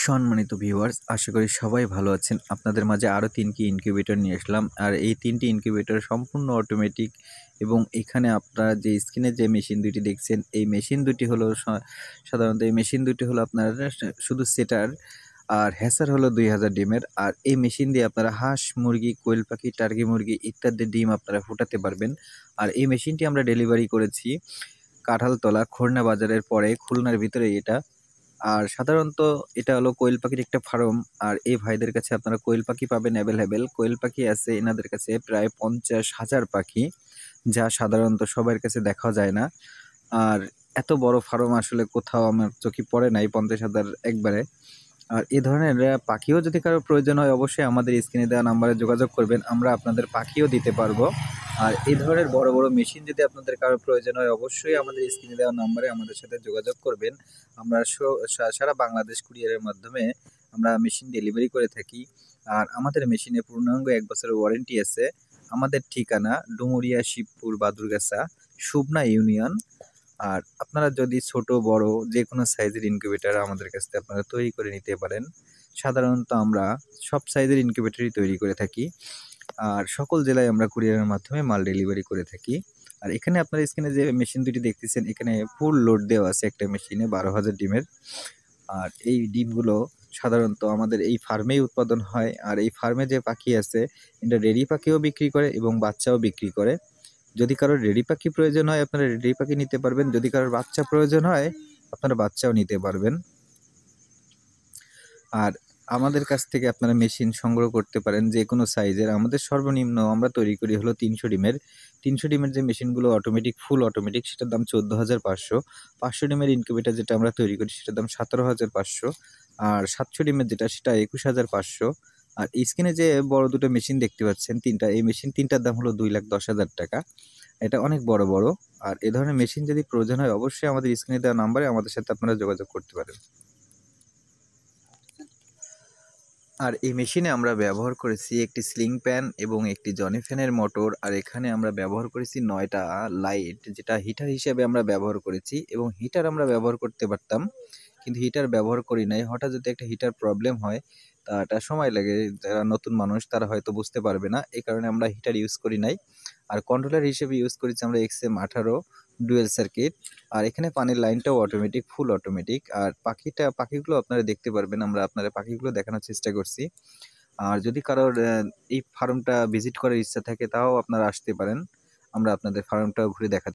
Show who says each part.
Speaker 1: সম্মানিত ভিউয়ার্স, আশা করি সবাই ভালো আছেন। আপনাদের মাঝে আরও ৩টি ইনকিউবেটর নিয়ে আসলাম। আর এই ৩টি ইনকিউবেটর সম্পূর্ণ অটোমেটিক এবং এখানে আপনারা যে স্ক্রিনে যে মেশিন দুটি দেখছেন, এই মেশিন দুটি হলো সাধারণত এই মেশিন দুটি হলো আপনার শুধু সেটার আর হ্যাচার হলো ২০০০ ডিমের। আর এই মেশিন দিয়ে আপনারা হাঁস, মুরগি, কোয়েল পাখি, টার্কি মুরগি ইত্যাদি ডিম আপনারা ফুটাতে পারবেন। আর এই মেশিনটি আমরা ডেলিভারি করেছি কাঁঠালতলা খুলনা বাজারের পরে খুলনার ভিতরে এটা। আর সাধারণত এটা হলো কোয়েল পাখির একটা ফার্ম। আর এই ভাইদের কাছে আপনারা কোয়েল পাখি পাবেন অ্যাভেলেবেল। কোয়েল পাখি আছে এনাদের কাছে প্রায় ৫০,০০০ পাখি, যা সাধারণত সবার কাছে দেখা যায় না। আর এত বড় ফার্ম আসলে কোথাও আমার চোখে পড়ে নাই ৫০,০০০ একবারে। আর এ ধরনের পাখিও যদি কারো প্রয়োজন হয় অবশ্যই আমাদের স্ক্রিনে দেওয়া নাম্বারে যোগাযোগ করবেন। আমরা আপনাদের পাখিও দিতে পারবো। আর এই ধরনের বড় বড় মেশিন যদি আপনাদের কারো প্রয়োজন হয় অবশ্যই আমাদের স্ক্রিনে দেওয়া নাম্বারে আমাদের সাথে যোগাযোগ করবেন। আমরা সারা বাংলাদেশ কুরিয়ারের মাধ্যমে আমরা মেশিন ডেলিভারি করে থাকি। আর আমাদের মেশিনে পূর্ণাঙ্গ ১ বছরের ওয়ারেন্টি আছে। আমাদের ঠিকানা ডুমুরিয়া, শিবপুর, বাদুরগাছা, শুবনা ইউনিয়ন। আর আপনারা যদি ছোট বড় যেকোনো সাইজের ইনকিউবেটর আমাদের কাছ থেকে আপনারা তৈরি করে নিতে পারেন। সাধারণত আমরা সব সাইজের ইনকিউবেটরই তৈরি করে থাকি। আর সকল জেলায় আমরা কুরিয়ারের মাধ্যমে মাল ডেলিভারি করে থাকি। আর এখানে আপনার স্ক্রিনে যে মেশিন দুটি দেখতেছেন এখানে ফুল লোড দেওয়া আছে একটা মেশিনে ১২,০০০ ডিমের। আর এই ডিমগুলো সাধারণত আমাদের এই ফার্মেই উৎপাদন হয়। আর এই ফার্মে যে পাখি আছে এটা রেডি পাখিও বিক্রি করে এবং বাচ্চাও বিক্রি করে। যদি কারোর রেডি পাখি প্রয়োজন হয় আপনারা রেডি পাখি নিতে পারবেন। যদি কারোর বাচ্চা প্রয়োজন হয় আপনারা বাচ্চাও নিতে পারবেন। আর আমাদের কাছ থেকে আপনারা মেশিন সংগ্রহ করতে পারেন যেকোনো সাইজের। আমাদের সর্বনিম্ন আমরা তৈরি করি হলো ৩০০ ডিমের। ৩০০ ডিমের যে মেশিনগুলো অটোমেটিক, ফুল অটোমেটিক সেটার দাম ১৪,৫০০। ৫০০ ডিমের ইনকিউবেটর যেটা আমরা তৈরি করি সেটার দাম ১৭,৫০০। আর ৭০০ ডিমের যেটা সেটা ২১,৫০০। আর স্ক্রিনে যে বড় দুটো মেশিন দেখতে পাচ্ছেন ৩টা, এই মেশিন ৩টার দাম হলো ২,১০,০০০ টাকা। এটা অনেক বড় বড়। আর এ ধরনের মেশিন যদি প্রয়োজন হয় অবশ্যই আমাদের স্ক্রিনে দেওয়া নাম্বারে আমাদের সাথে আপনারা যোগাযোগ করতে পারেন। আর এই মেশিনে আমরা ব্যবহার করেছি একটি স্লিং ফ্যান এবং একটি জনি ফ্যানের মোটর। আর এখানে আমরা ব্যবহার করেছি ৯টা লাইট, যেটা হিটার হিসেবে আমরা ব্যবহার করেছি। এবং হিটার আমরা ব্যবহার করতে পারতাম কিন্তু হিটার ব্যবহার করি নাই। হঠাৎ যদি একটা হিটার প্রবলেম হয় তা এটা সময় লাগে, যারা নতুন মানুষ তারা হয়তো বুঝতে পারবে না, এই কারণে আমরা হিটার ইউজ করি নাই। আর কন্ট্রোলার হিসেবে ইউজ করেছি আমরা XM18 ডুয়েল সার্কিট। আর এখানে পানির লাইনটাও অটোমেটিক, ফুল অটোমেটিক। আর পাখিগুলো আপনারা দেখতে পারবেন, আমরা আপনাদের পাখিগুলো দেখানোর চেষ্টা করছি। আর যদি কারোর এই ফার্মটা ভিজিট করার ইচ্ছা থাকে তাও আপনারা আসতে পারেন, আমরা আপনাদের ফার্মটাও ঘুরে দেখাতে